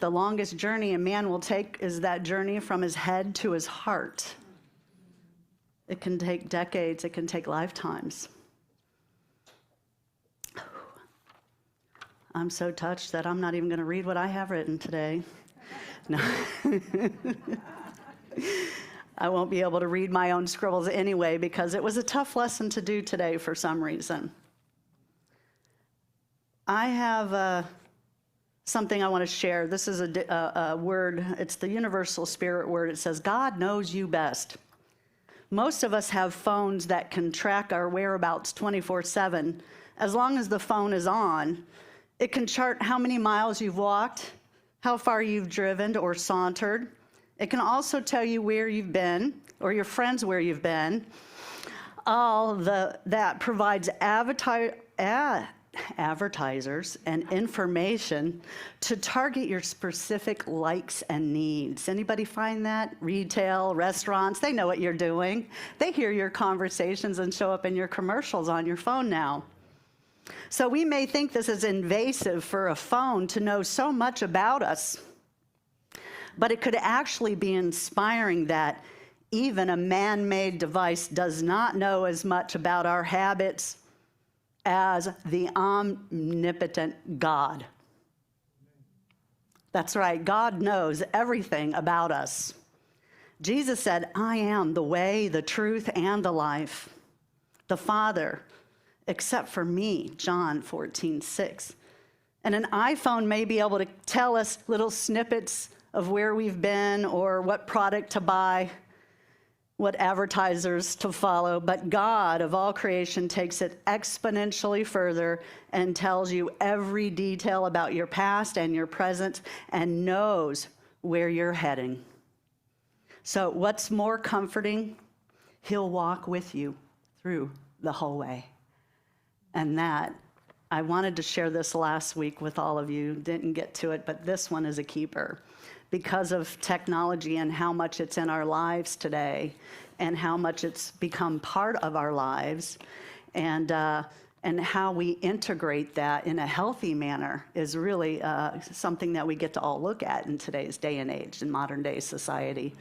The longest journey a man will take is that journey from his head to his heart. It can take decades, it can take lifetimes. I'm so touched that I'm not even going to read what I have written today. No. I won't be able to read my own scribbles anyway because it was a tough lesson to do today for some reason. I have something I want to share. This is a word. It's the universal spirit word. It says, God knows you best. Most of us have phones that can track our whereabouts 24/7. As long as the phone is on, it can chart how many miles you've walked, how far you've driven or sauntered. It can also tell you where you've been or your friends where you've been. That provides advertisers and information to target your specific likes and needs. Anybody find that? Retail, restaurants, they know what you're doing. They hear your conversations and show up in your commercials on your phone now. So we may think this is invasive for a phone to know so much about us, but it could actually be inspiring that even a man-made device does not know as much about our habits as the omnipotent God. That's right, God knows everything about us. Jesus said, I am the way, the truth, and the life. The Father, except for me, John 14:6. And an iPhone may be able to tell us little snippets of where we've been or what product to buy, what advertisers to follow, but God of all creation takes it exponentially further and tells you every detail about your past and your present and knows where you're heading. So what's more comforting? He'll walk with you through the whole way. And that, I wanted to share this last week with all of you, didn't get to it, but this one is a keeper. Because of technology and how much it's in our lives today and how much it's become part of our lives and how we integrate that in a healthy manner is really something that we get to all look at in today's day and age, in modern day society.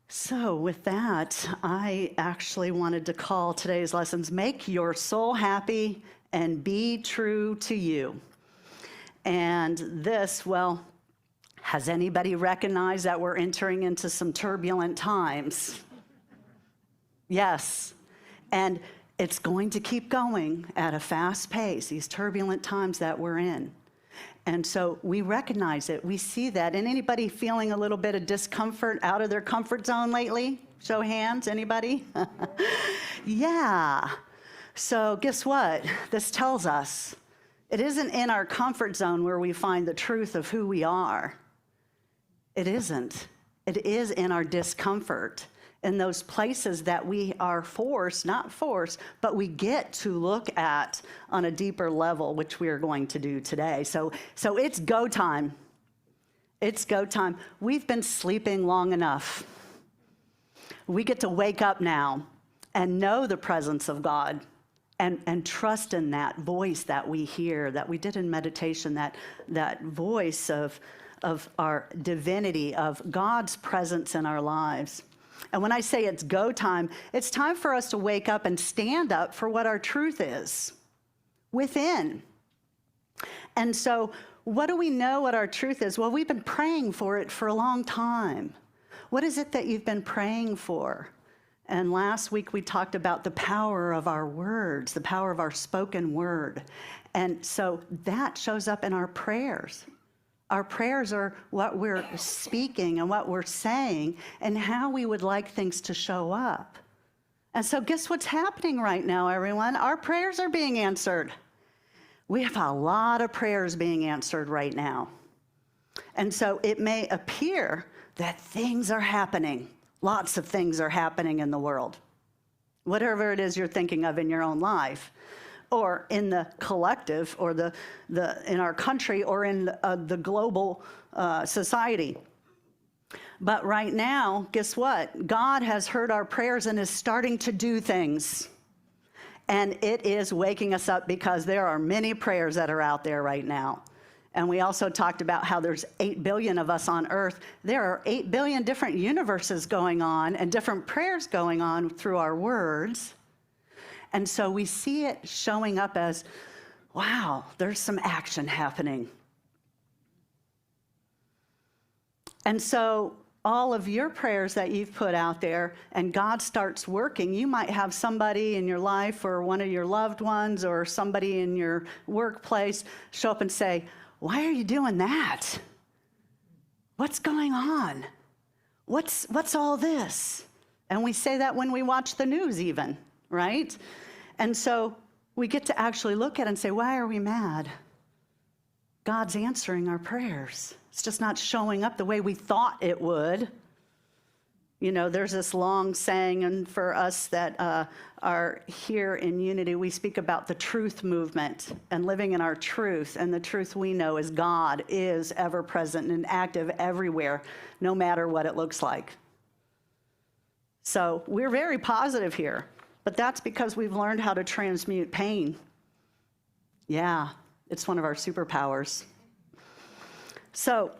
So with that, I actually wanted to call today's lessons, Make Your Soul Happy and Be True to You. And this, well, has anybody recognized that we're entering into some turbulent times? Yes. And it's going to keep going at a fast pace, these turbulent times that we're in. And so we recognize it. We see that. And anybody feeling a little bit of discomfort out of their comfort zone lately? Show hands, anybody? Yeah. So guess what? This tells us it isn't in our comfort zone where we find the truth of who we are. It isn't. It is in our discomfort, in those places that we are not forced, but we get to look at on a deeper level, which we are going to do today. So it's go time. It's go time. We've been sleeping long enough. We get to wake up now and know the presence of God and trust in that voice that we hear, that we did in meditation, that voice of our divinity, of God's presence in our lives. And when I say it's go time, it's time for us to wake up and stand up for what our truth is within. And so what do we know what our truth is? Well, we've been praying for it for a long time. What is it that you've been praying for? And last week we talked about the power of our words, the power of our spoken word. And so that shows up in our prayers. Our prayers are what we're speaking and what we're saying and how we would like things to show up. And so guess what's happening right now, everyone? Our prayers are being answered. We have a lot of prayers being answered right now. And so it may appear that things are happening. Lots of things are happening in the world. Whatever it is you're thinking of in your own life, or in the collective, or in our country, or in the global society. But right now, guess what? God has heard our prayers and is starting to do things. And it is waking us up because there are many prayers that are out there right now. And we also talked about how there's 8 billion of us on earth. There are 8 billion different universes going on and different prayers going on through our words. And so we see it showing up as, wow, there's some action happening. And so all of your prayers that you've put out there and God starts working, you might have somebody in your life or one of your loved ones or somebody in your workplace show up and say, why are you doing that? What's going on? What's all this? And we say that when we watch the news even, right? And so we get to actually look at it and say, why are we mad? God's answering our prayers. It's just not showing up the way we thought it would. You know, there's this long saying, and for us that are here in Unity, we speak about the truth movement and living in our truth. And the truth we know is God is ever present and active everywhere, no matter what it looks like. So we're very positive here, but that's because we've learned how to transmute pain. Yeah, it's one of our superpowers. So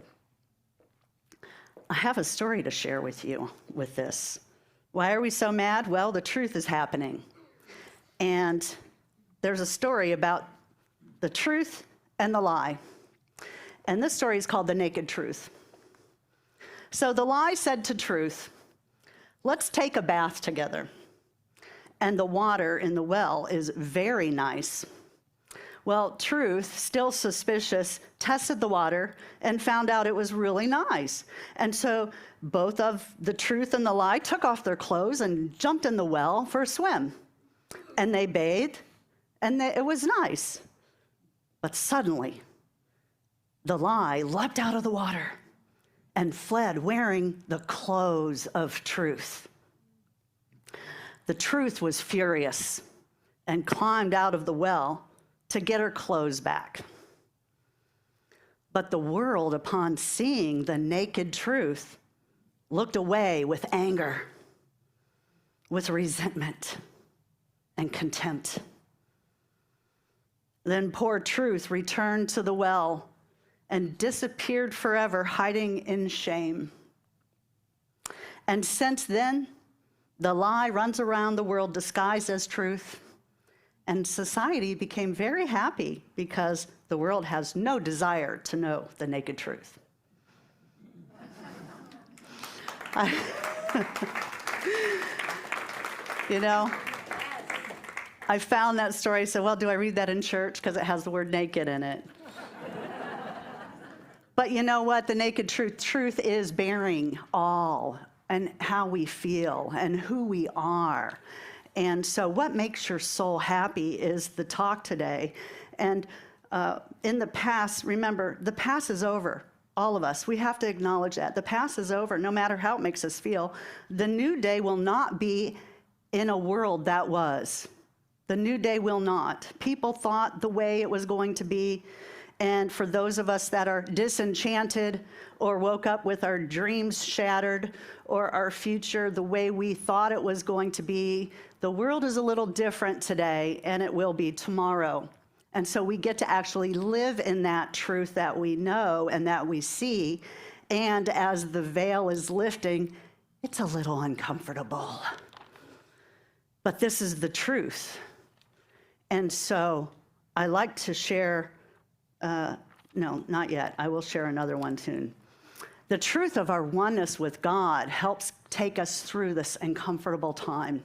I have a story to share with you with this. Why are we so mad? Well, the truth is happening. And there's a story about the truth and the lie. And this story is called The Naked Truth. So the lie said to truth, let's take a bath together. And the water in the well is very nice. Well, truth, still suspicious, tested the water and found out it was really nice. And so both of the truth and the lie took off their clothes and jumped in the well for a swim. And they bathed, and it was nice. But suddenly, the lie leapt out of the water and fled wearing the clothes of truth. The truth was furious and climbed out of the well to get her clothes back. But the world, upon seeing the naked truth, looked away with anger, with resentment and contempt. Then poor truth returned to the well and disappeared forever, hiding in shame. And since then, the lie runs around the world disguised as truth. And society became very happy because the world has no desire to know the naked truth. You know, I found that story. I said, well, do I read that in church? Because it has the word naked in it. But you know what? The naked truth is bearing all and how we feel and who we are. And so what makes your soul happy is the talk today. And in the past, remember, the past is over. All of us, we have to acknowledge that. The past is over, no matter how it makes us feel. The new day will not be in a world that was. The new day will not. People thought the way it was going to be. And for those of us that are disenchanted or woke up with our dreams shattered or our future the way we thought it was going to be, the world is a little different today, and it will be tomorrow. And so we get to actually live in that truth that we know and that we see. And as the veil is lifting, it's a little uncomfortable. But this is the truth. And so I like to share, no, not yet. I will share another one soon. The truth of our oneness with God helps take us through this uncomfortable time.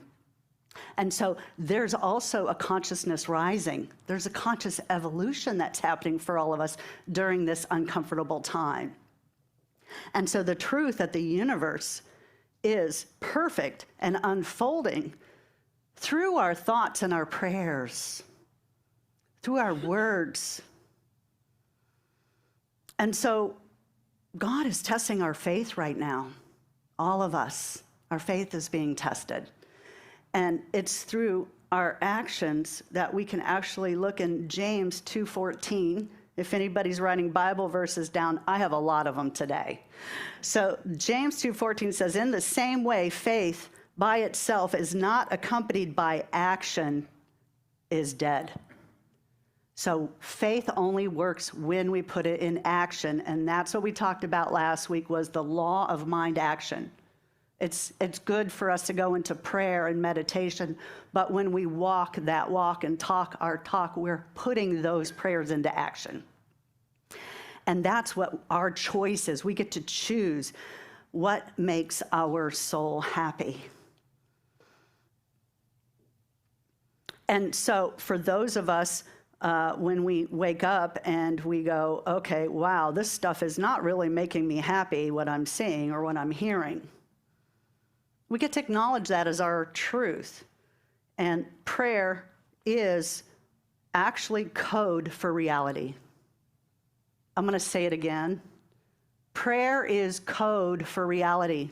And so there's also a consciousness rising. There's a conscious evolution that's happening for all of us during this uncomfortable time. And so the truth that the universe is perfect and unfolding through our thoughts and our prayers, through our words. And so God is testing our faith right now. All of us, our faith is being tested. And it's through our actions that we can actually look in James 2:14. If anybody's writing Bible verses down, I have a lot of them today. So James 2:14 says, in the same way, faith by itself is not accompanied by action is dead. So faith only works when we put it in action, and that's what we talked about last week, was the law of mind action. It's good for us to go into prayer and meditation, but when we walk that walk and talk our talk, we're putting those prayers into action. And that's what our choice is. We get to choose what makes our soul happy. And so for those of us, when we wake up and we go, okay, wow, this stuff is not really making me happy, what I'm seeing or what I'm hearing. We get to acknowledge that as our truth. And prayer is actually code for reality. I'm going to say it again. Prayer is code for reality.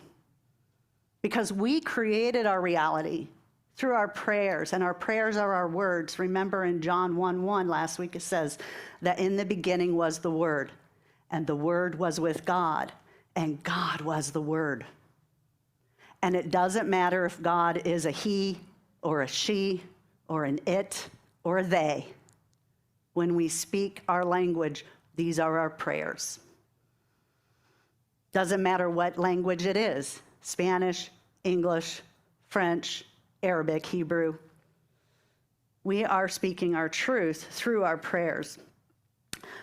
Because we created our reality through our prayers, and our prayers are our words. Remember in John 1:1 last week, it says that in the beginning was the Word, and the Word was with God, and God was the Word. And it doesn't matter if God is a he or a she or an it or a they. When we speak our language, these are our prayers. Doesn't matter what language it is, Spanish, English, French, Arabic, Hebrew. We are speaking our truth through our prayers.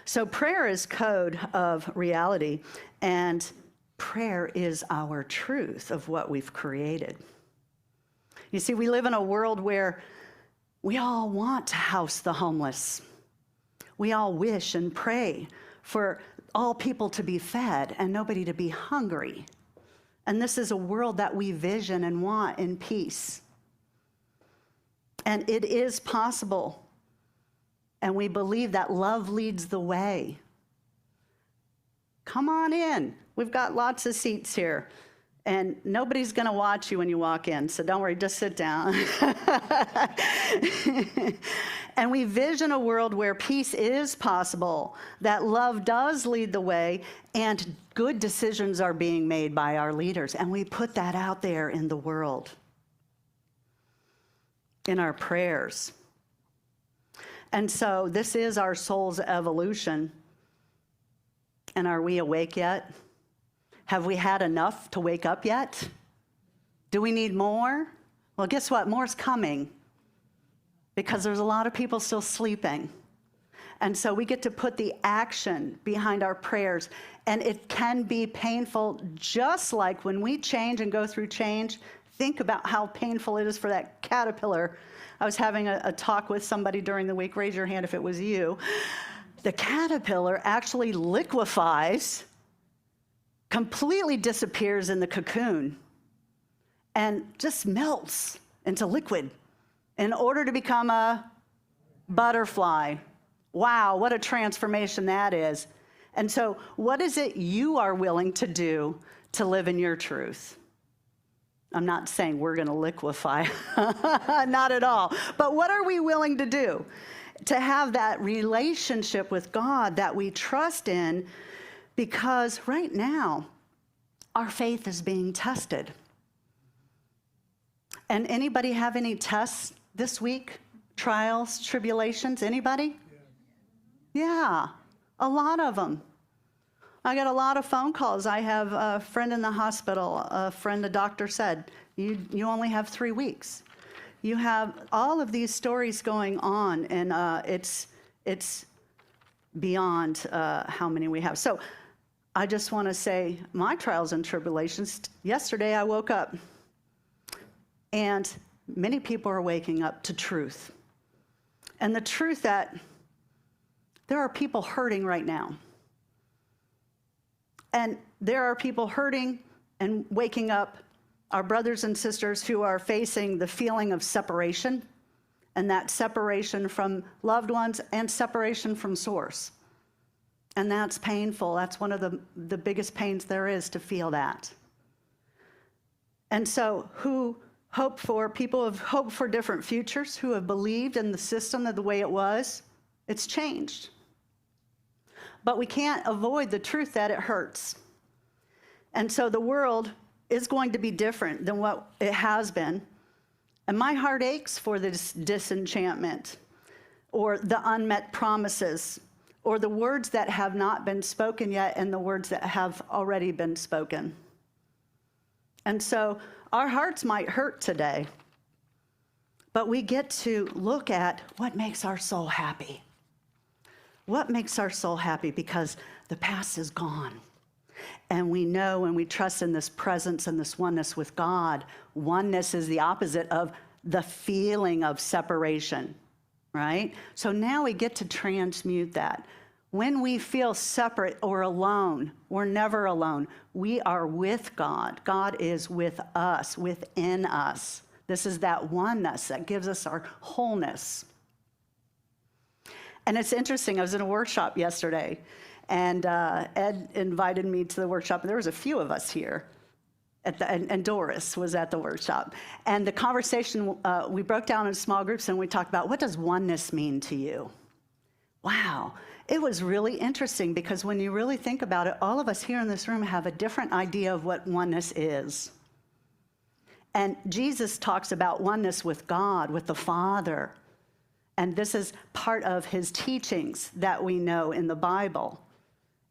So prayer is code of reality, and prayer is our truth of what we've created. You see, we live in a world where we all want to house the homeless. We all wish and pray for all people to be fed and nobody to be hungry. And this is a world that we vision and want in peace. And it is possible. And we believe that love leads the way. Come on in. We've got lots of seats here. And nobody's going to watch you when you walk in, so don't worry, just sit down. And we vision a world where peace is possible, that love does lead the way, and good decisions are being made by our leaders. And we put that out there in the world, in our prayers. And so this is our soul's evolution. And are we awake yet? Have we had enough to wake up yet? Do we need more? Well, guess what? More's coming, because there's a lot of people still sleeping. And so we get to put the action behind our prayers. And it can be painful, just like when we change and go through change. Think about how painful it is for that caterpillar. I was having a talk with somebody during the week. Raise your hand if it was you. The caterpillar actually liquefies, completely disappears in the cocoon, and just melts into liquid in order to become a butterfly. Wow, what a transformation that is. And so what is it you are willing to do to live in your truth? I'm not saying we're going to liquefy, not at all. But what are we willing to do to have that relationship with God that we trust in? Because right now, our faith is being tested. And anybody have any tests this week? Trials, tribulations, anybody? Yeah, a lot of them. I got a lot of phone calls. I have a friend in the hospital, a friend, the doctor said, you only have 3 weeks. You have all of these stories going on, and it's beyond how many we have. So I just want to say my trials and tribulations, yesterday I woke up, and many people are waking up to truth. And the truth that there are people hurting right now. And there are people hurting and waking up, our brothers and sisters who are facing the feeling of separation, and that separation from loved ones and separation from source. And that's painful. That's one of the biggest pains there is, to feel that. And so people have hoped for different futures, who have believed in the system of the way it was. It's changed. But we can't avoid the truth that it hurts. And so the world is going to be different than what it has been. And my heart aches for this disenchantment, or the unmet promises, or the words that have not been spoken yet and the words that have already been spoken. And so our hearts might hurt today, but we get to look at what makes our soul happy. What makes our soul happy? Because the past is gone. And we know and we trust in this presence and this oneness with God. Oneness is the opposite of the feeling of separation, right? So now we get to transmute that. When we feel separate or alone, we're never alone. We are with God. God is with us, within us. This is that oneness that gives us our wholeness. And it's interesting, I was in a workshop yesterday, and Ed invited me to the workshop, and there was a few of us here, and Doris was at the workshop. And the conversation, we broke down in small groups, and we talked about, what does oneness mean to you? Wow, it was really interesting, because when you really think about it, all of us here in this room have a different idea of what oneness is. And Jesus talks about oneness with God, with the Father. And this is part of his teachings that we know in the Bible,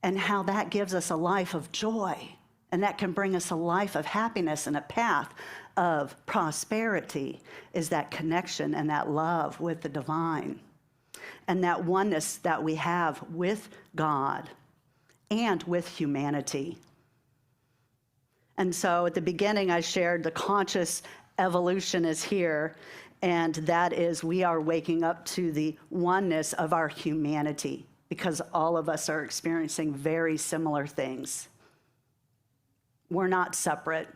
and how that gives us a life of joy, and that can bring us a life of happiness and a path of prosperity, is that connection and that love with the divine, and that oneness that we have with God and with humanity. And so at the beginning, I shared the conscious evolution is here, and that is we are waking up to the oneness of our humanity, because all of us are experiencing very similar things. We're not separate.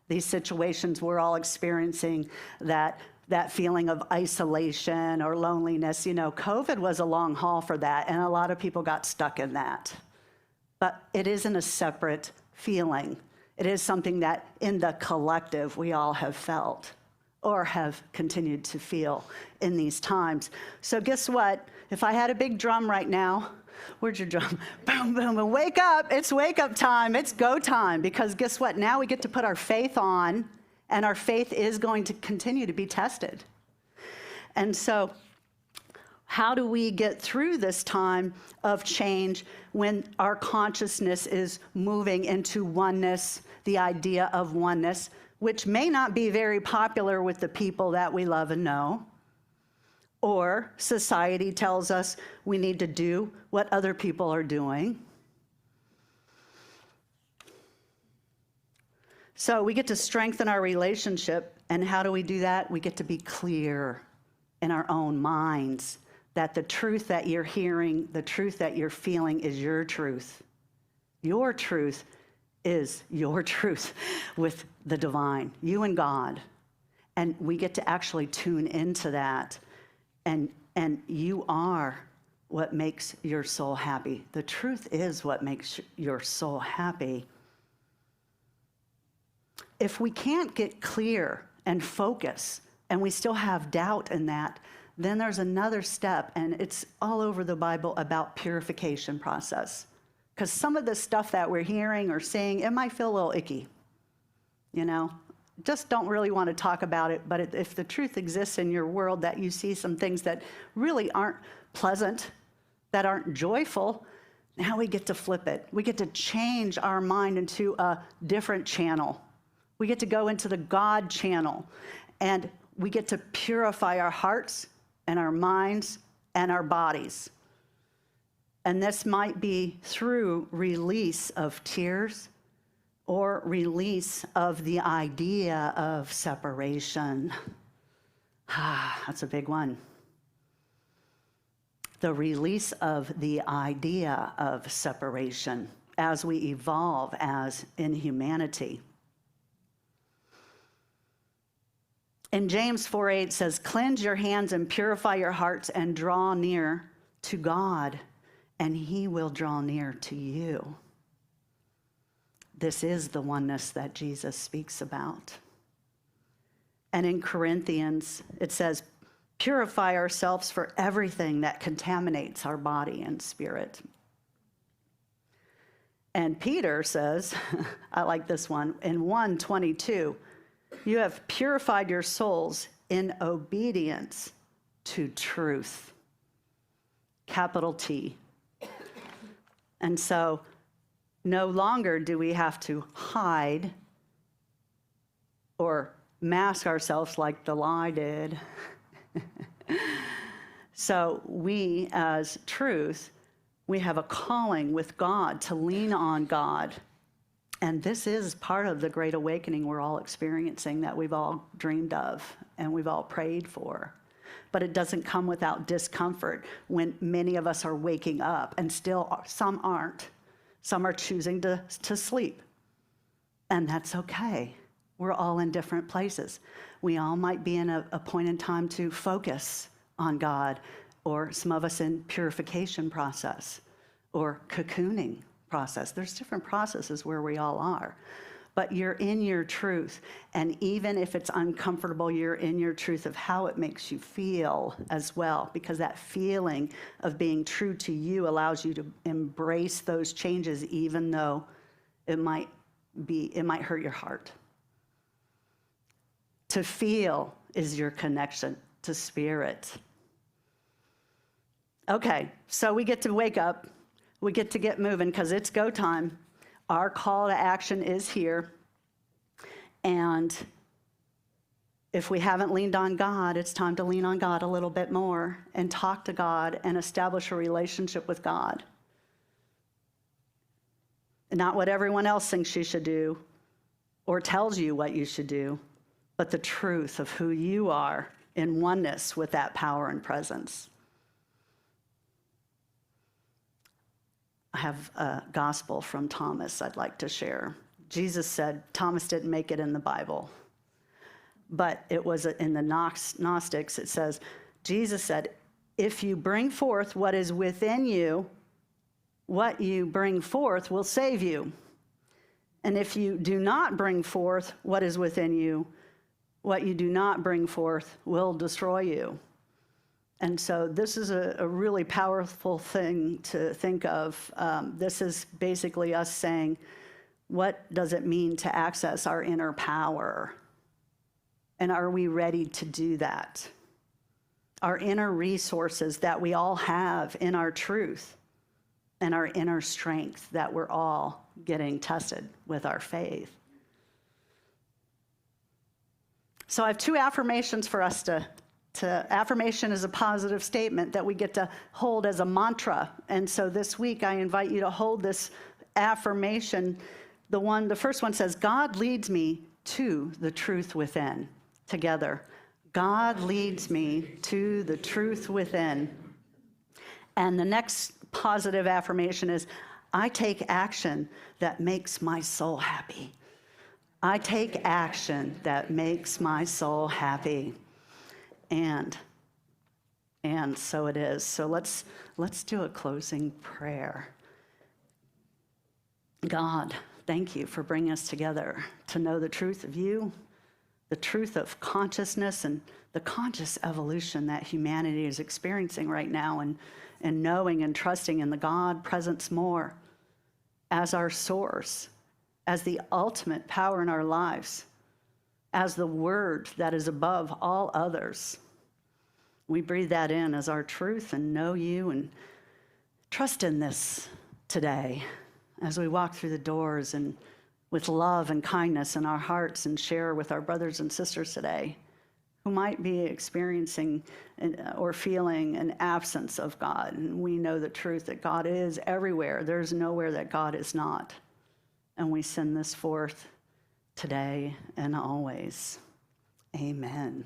These situations, we're all experiencing that feeling of isolation or loneliness. You know, COVID was a long haul for that, and a lot of people got stuck in that. But it isn't a separate feeling. It is something that in the collective we all have felt or have continued to feel in these times. So guess what? If I had a big drum right now, where's your drum? Boom, boom, and wake up. It's wake up time. It's go time. Because guess what? Now we get to put our faith on, and our faith is going to continue to be tested. And so how do we get through this time of change when our consciousness is moving into oneness, the idea of oneness, which may not be very popular with the people that we love and know, or society tells us we need to do what other people are doing. So we get to strengthen our relationship, and how do we do that? We get to be clear in our own minds that the truth that you're hearing, the truth that you're feeling is your truth. Your truth is your truth with the divine, you and God. And we get to actually tune into that. And you are what makes your soul happy. The truth is what makes your soul happy. If we can't get clear and focus, and we still have doubt in that, then there's another step, and it's all over the Bible about purification process. Because some of the stuff that we're hearing or seeing, it might feel a little icky, you know? Just don't really want to talk about it, but if the truth exists in your world that you see some things that really aren't pleasant, that aren't joyful, now we get to flip it. We get to change our mind into a different channel. We get to go into the God channel, and we get to purify our hearts and our minds and our bodies. And this might be through release of tears, or release of the idea of separation. That's a big one. The release of the idea of separation as we evolve as in humanity. In James 4:8 says, "Cleanse your hands and purify your hearts and draw near to God, and he will draw near to you." This is the oneness that Jesus speaks about. And in Corinthians, it says, "Purify ourselves for everything that contaminates our body and spirit." And Peter says, I like this one, in 1:22, "You have purified your souls in obedience to truth, capital T. And so no longer do we have to hide or mask ourselves like the lie did. So we, as truth, we have a calling with God to lean on God. And this is part of the great awakening we're all experiencing, that we've all dreamed of and we've all prayed for. But it doesn't come without discomfort when many of us are waking up, and still some aren't. Some are choosing to sleep. And that's okay. We're all in different places. We all might be in a point in time to focus on God, or some of us in purification process or cocooning process. There's different processes where we all are. But you're in your truth, and even if it's uncomfortable, you're in your truth of how it makes you feel as well, because that feeling of being true to you allows you to embrace those changes, even though it might hurt your heart. To feel is your connection to spirit. Okay, so we get to wake up. We get to get moving because it's go time. Our call to action is here. And if we haven't leaned on God, it's time to lean on God a little bit more and talk to God and establish a relationship with God. Not what everyone else thinks you should do or tells you what you should do, but the truth of who you are in oneness with that power and presence. I have a gospel from Thomas I'd like to share. Jesus said, Thomas didn't make it in the Bible, but it was in the Gnostics. It says, Jesus said, if you bring forth what is within you, what you bring forth will save you. And if you do not bring forth what is within you, what you do not bring forth will destroy you. And so this is a really powerful thing to think of. This is basically us saying, what does it mean to access our inner power? And are we ready to do that? Our inner resources that we all have in our truth, and our inner strength that we're all getting tested with our faith. So I have two affirmations for us to affirmation is a positive statement that we get to hold as a mantra. And so this week I invite you to hold this affirmation. The first one says, God leads me to the truth within. Together. God leads me to the truth within. And the next positive affirmation is, I take action that makes my soul happy. I take action that makes my soul happy. And so it is. So let's do a closing prayer. God, thank you for bringing us together to know the truth of you, the truth of consciousness, and the conscious evolution that humanity is experiencing right now, and knowing and trusting in the God presence more as our source, as the ultimate power in our lives, as the word that is above all others. We breathe that in as our truth and know you and trust in this today as we walk through the doors and with love and kindness in our hearts and share with our brothers and sisters today who might be experiencing or feeling an absence of God. And we know the truth that God is everywhere. There's nowhere that God is not. And we send this forth today and always. Amen.